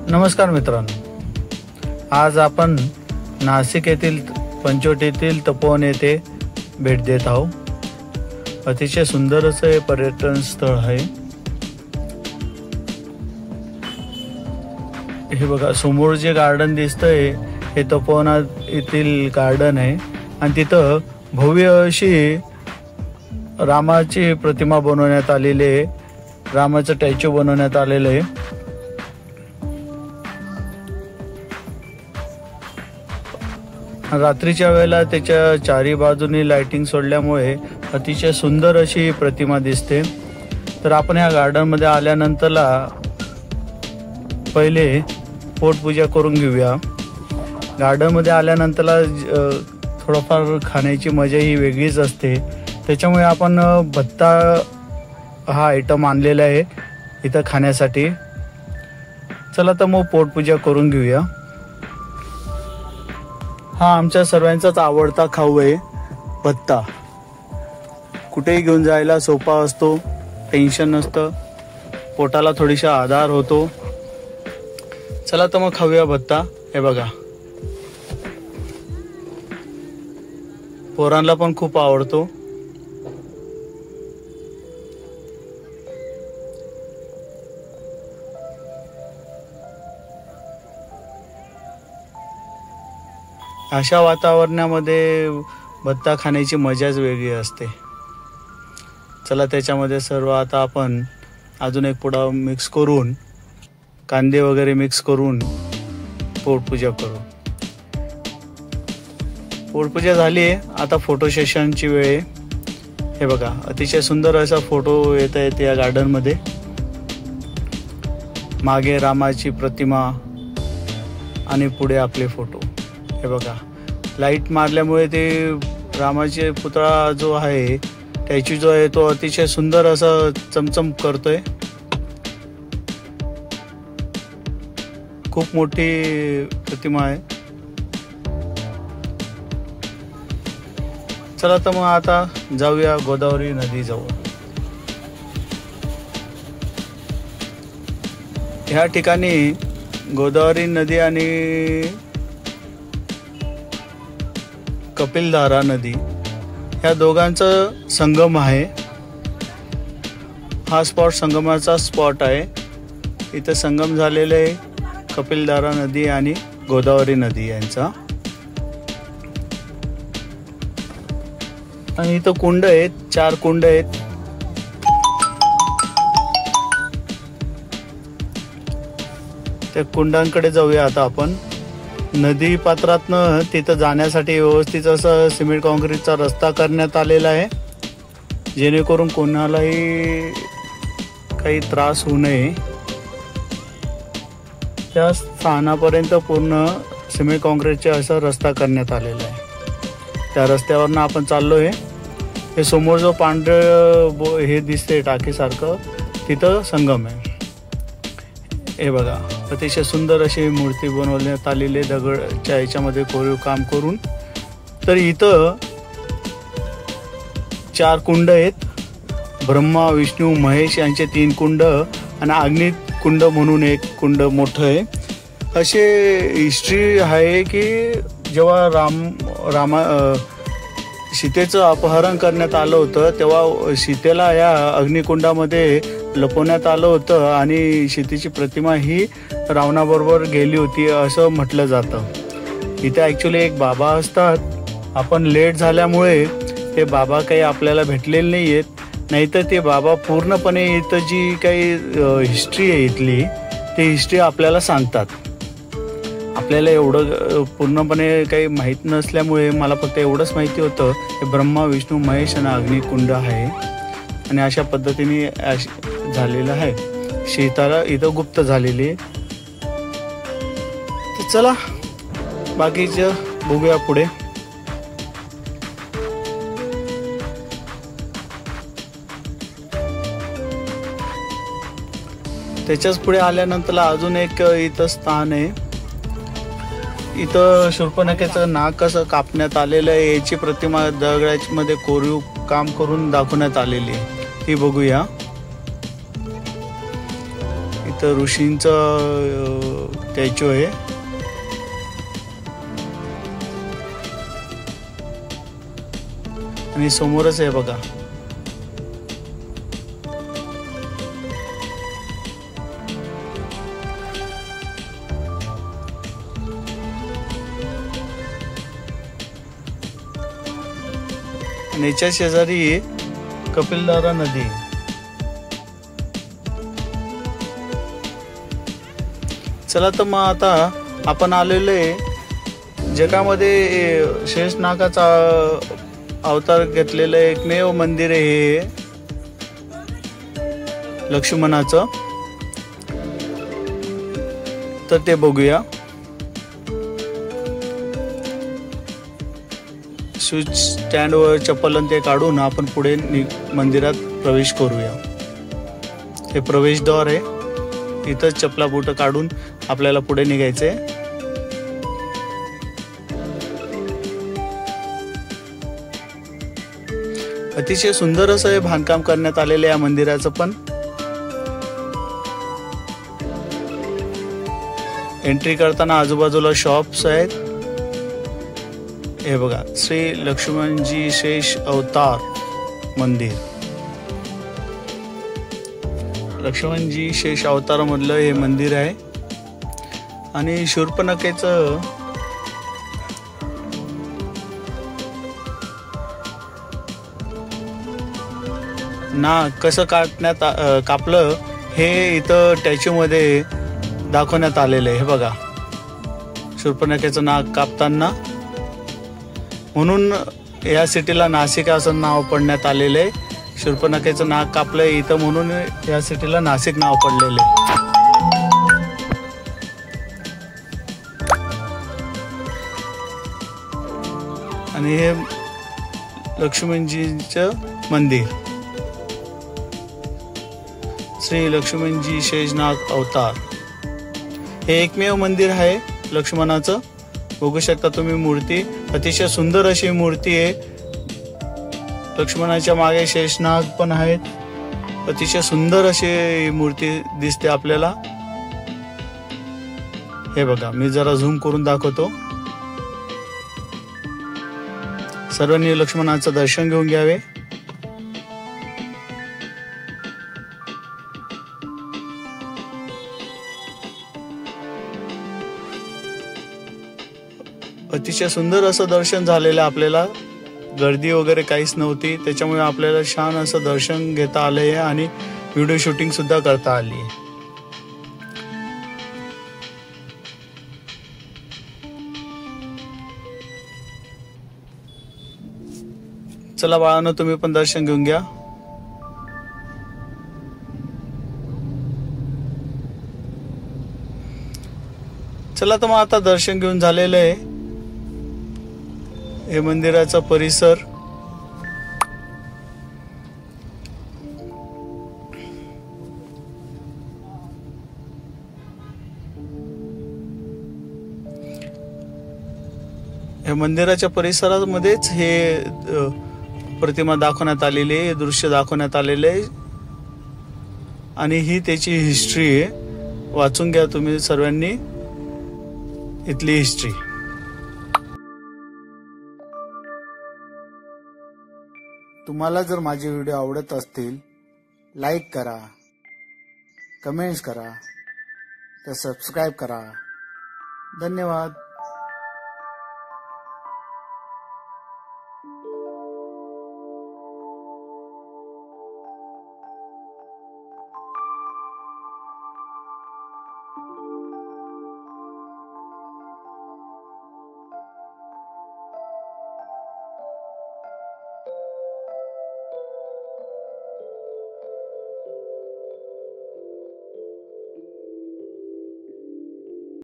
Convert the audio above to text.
नमस्कार मित्रांनो, आज आपण नाशिक येथील पंचवट येथील तपोवन येथे भेट देत आहोत। अतिशय सुंदर असं हे पर्यटन स्थळ आहे। हे बघा, समोर जे गार्डन दिसतंय हे तपोवनात येथील गार्डन आहे आणि तिथं भव्य अशी रामाची प्रतिमा बनवण्यात आलेली आहे। रामाचं स्टॅच्यू बनवण्यात आलेलं आहे। रात्रीच्या वेळेला त्याच्या चारी बाजूनी लाइटिंग सोडल्यामुळे अतिशय सुंदर अशी प्रतिमा दिसते। तर आपण या गार्डन मध्ये आल्यानंतरला पहिले पोटपूजा करून घेऊया। गार्डन मध्ये आल्यानंतरला थोडंफार खाण्याची मजा ही वेगळीच असते। त्याच्यामुळे आपण भत्ता हा आयटम आणलेला आहे इथं खाण्यासाठी। चला तर मग पोटपूजा करून घेऊया। हा आमच्या सर्वांचाच आवडता खाऊ आहे भत्ता। कुठेही घेऊन जायला सोपा असतो, टेन्शन नसतं, पोटाला थोडीसा आधार होतो। चला तर मग खाऊया भत्ता। हे बघा, पोरांना पण खूप आवडतो। अशा वातावरणामध्ये भत्ता खाण्याची मजाच वेगळी असते। चला त्याच्यामध्ये सर्व आता आपण अजून एक पुडा मिक्स करून, कांदे वगैरे मिक्स करून पोटपूजा करू। पोटपूजा झाली आहे, आता फोटो सेशनची वेळ आहे। हे बघा, अतिशय सुंदर असा फोटो येत आहेत या गार्डन मध्ये। मागे रामाची प्रतिमा आणि पुढे आपले फोटो। हे बघा, लाईट मारल्यामुळे ते रामाचे पुतळा जो आहे, स्टॅच्यू जो आहे, तो अतिशय सुंदर असं चमचम करतोय। खूप मोठी प्रतिमा आहे। चला तर मग आता जाऊया गोदावरी नदी जवळ। ह्या ठिकाणी गोदावरी नदी आणि कपिलधारा नदी ह्या दोघांचा संगम आहे। हा स्पॉट संगमाचा स्पॉट आहे। इथं संगम झालेले आहे कपिलधारा नदी आणि गोदावरी नदी यांचा। आणि इथं कुंड आहेत, 4 कुंड आहेत। त्या कुंडांकडे जाऊया आता आपण। नदी पात्रातनं तिथं जाण्यासाठी व्यवस्थित असं सिमेंट कॉन्क्रीटचा रस्ता करण्यात आलेला आहे, जेणेकरून कोणालाही काही त्रास होऊ नये। त्या स्थानापर्यंत पूर्ण सिमेंट कॉन्क्रीटचा असा रस्ता करण्यात आलेला आहे। त्या रस्त्यावरनं आपण चाललोय। हे समोर जो पांढरं हे दिसते टाकीसारखं, तिथं संगम आहे। हे बघा, अतिशय सुंदर अशी मूर्ती बनवण्यात आलेली आहे दगडच्या ह्याच्यामध्ये कोरीव काम करून। तर इथं 4 कुंड आहेत। ब्रह्मा, विष्णू, महेश यांचे 3 कुंड आणि अग्नी कुंड म्हणून एक कुंड मोठं आहे। असे हिस्ट्री आहे की जेव्हा सीतेचं अपहरण करण्यात आलं होतं, तेव्हा सीतेला या अग्निकुंडामध्ये लपवण्यात आलं होतं आणि सीतेची प्रतिमा ही रावणाबरोबर गेली होती असं म्हटलं जातं। इथे ॲक्च्युली एक बाबा असतात। आपण लेट झाल्यामुळे ते बाबा काही आपल्याला भेटलेले नाही आहेत, नाहीतर ते बाबा पूर्णपणे इथं जी काही हिस्ट्री आहे इथली, ती हिस्ट्री आपल्याला सांगतात। आपल्याला एवढं पूर्णपणे काही माहीत नसल्यामुळे मला फक्त एवढंच माहिती होतं की ब्रह्मा, विष्णू, महेश आणि अग्निकुंड आहे आणि अशा पद्धतीने झालेलं आहे। सीता इथं गुप्त झालेली आहे। तर चला बाकीचं बघूया पुढे। त्याच्याच पुढे आल्यानंतर अजून एक इथं स्थान आहे। इथं शूर्पणखेचं नाक कसं कापण्यात आलेलं आहे याची प्रतिमा दगडामध्ये कोरीव काम करून दाखवण्यात आलेली आहे, ती बघूया। इथं ऋषींचं स्टॅच्यू आहे. आणि समोरच आहे बघा. आणि याच्या शेजारी कपिलधारा नदी. चला तर मग आता आपण आलेलो आहे जगामध्ये शेषनागाचा अवतार घेतलेलं एकमेव मंदिर आहे हे लक्ष्मणाचं. तर ते बघूया. शूज स्टँडवर चप्पल ते काढून आपण पुढे मंदिरात प्रवेश करूया. हे प्रवेशद्वार आहे. इथंच चपला बूट काढून आपल्याला पुढे निघायचंय. अतिशय सुंदर असं हे बांधकाम करण्यात आलेलं या मंदिराचं पण. एंट्री करताना आजूबाजूला शॉप्स आहेत. हे बघा, श्री लक्ष्मणजी शेष अवतार मंदिर. लक्ष्मणजी शेष अवतार मधलं हे मंदिर आहे. आणि शूर्पणखेचं नाक कसं कापलं हे इथं स्टॅच्यू मध्ये दाखवण्यात आलेलं आहे. हे बघा, शूर्पणखेचं नाक कापताना. म्हणून या सिटीला नाशिक असं नाव पडण्यात आलेलं आहे. शूर्पणखेचं नाक कापलंय इथं म्हणून या सिटीला नाशिक नाव पडलेलं आहे. आणि हे लक्ष्मणजीचं मंदिर, श्री लक्ष्मणजी शेषनाग अवतार. हे एकमेव मंदिर आहे लक्ष्मणाचं. बघू शकता तुम्ही मूर्ती. अतिशय सुंदर अशी मूर्ती आहे. लक्ष्मणाच्या मागे शेषनाग पण आहेत. अतिशय सुंदर अशी मूर्ती दिसते आपल्याला. हे बघा, मी जरा झूम करून दाखवतो. सर्वांनी लक्ष्मणाचं दर्शन घेऊन घ्यावे. अतिशय सुंदर असं दर्शन झालेलं आपल्याला. गर्दी वगैरे काहीच नव्हती, त्याच्यामुळे आपल्याला छान असं दर्शन घेता आलंय आणि व्हिडिओ शूटिंग सुद्धा करता आली. चला बाळांनो, तुम्ही पण दर्शन घेऊन घ्या. चला तर मग आता दर्शन घेऊन झालेलं आहे. हे मंदिराचा परिसर. या मंदिराच्या परिसरामध्येच हे प्रतिमा दाखवण्यात आलेली आहे, दृश्य दाखवण्यात आलेले आहे. आणि ही त्याची हिस्ट्री आहे. वाचून घ्या तुम्ही सर्वांनी इथली हिस्ट्री. तुम्हाला जर माझे व्हिडिओ आवडत असतील, लाईक करा, कमेंट्स करा, तर सबस्क्राईब करा. धन्यवाद.